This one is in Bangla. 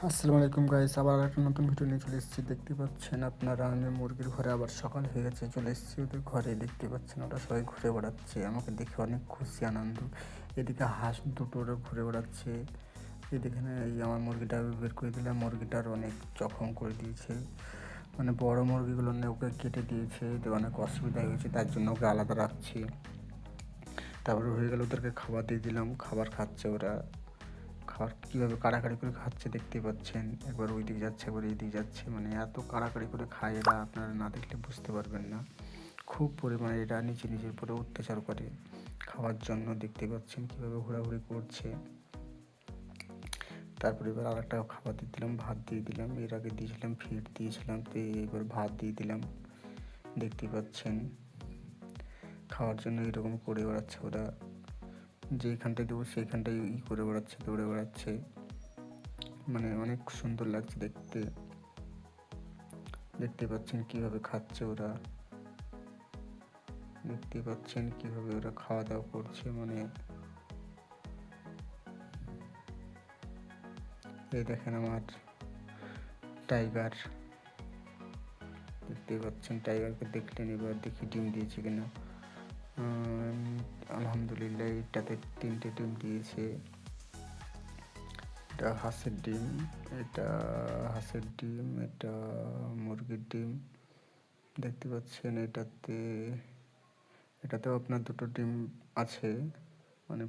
আসসালামু আলাইকুম গাইস, আবার একটা নতুন ভিডিও নিয়ে চলে এসেছি। দেখতে পাচ্ছেন আপনারা, আমি মুরগির ঘরে আবার সকাল হয়ে গেছে, চলে এসেছি ওদের ঘরে। দেখতে পাচ্ছেন ওরা সবাই ঘুরে বেড়াচ্ছে, আমাকে দেখে অনেক খুশি আনন্দ। এদিকে হাঁস দুটো ওরা ঘুরে বেড়াচ্ছে। এদিকে এই আমার মুরগিটা বের করে দিলাম, মুরগিটার অনেক জখম করে দিয়েছে, মানে বড় মুরগিগুলো নিয়ে ওকে কেটে দিয়েছে, অনেক অসুবিধা হয়েছে, তার জন্য ওকে আলাদা রাখছি। তারপরে হয়ে গেল, ওদেরকে খাবার দিয়ে দিলাম, খাবার খাচ্ছে ওরা। খাবার কীভাবে কাড়াকাড়ি করে খাচ্ছে দেখতে পাচ্ছেন, একবার ওই দিকে যাচ্ছে একবার এই দিকে যাচ্ছে, মানে এত কাড়াকাড়ি করে খায় এরা, আপনারা না দেখলে বুঝতে পারবেন না। খুব পরিমাণে এরা নিজের উপরে অত্যাচার করে খাওয়ার জন্য। দেখতে পাচ্ছেন কীভাবে ঘোরাঘুরি করছে। তারপরে এবার আর একটা খাবার দিয়ে দিলাম, ভাত দিয়ে দিলাম। এর আগে দিয়েছিলাম ফিড দিয়েছিলাম, তো এবার ভাত দিয়ে দিলাম। দেখতে পাচ্ছেন খাওয়ার জন্য এরকম করে বেড়াচ্ছে ওরা, যেইখানটায় দেবো সেইখানটায় করে বেড়াচ্ছে, দৌড়ে বেড়াচ্ছে, মানে অনেক সুন্দর লাগছে দেখতে। দেখতে পাচ্ছেন কিভাবে খাচ্ছে ওরা, দেখতে পাচ্ছেন কিভাবে ওরা খাওয়া দাওয়া করছে, মানে এই দেখেন আমার টাইগার। দেখতে পাচ্ছেন টাইগারকে দেখলেন, এবার দেখি ডিম দিয়েছে কিনা। আলহামদুলিল্লাহ, এটাতে 3টে ডিম দিয়েছে। এটা হাঁসের ডিম, এটা হাঁসের ডিম, এটা মুরগির ডিম। দেখতে পাচ্ছেন এটাতেও আপনার 2টো ডিম আছে, মানে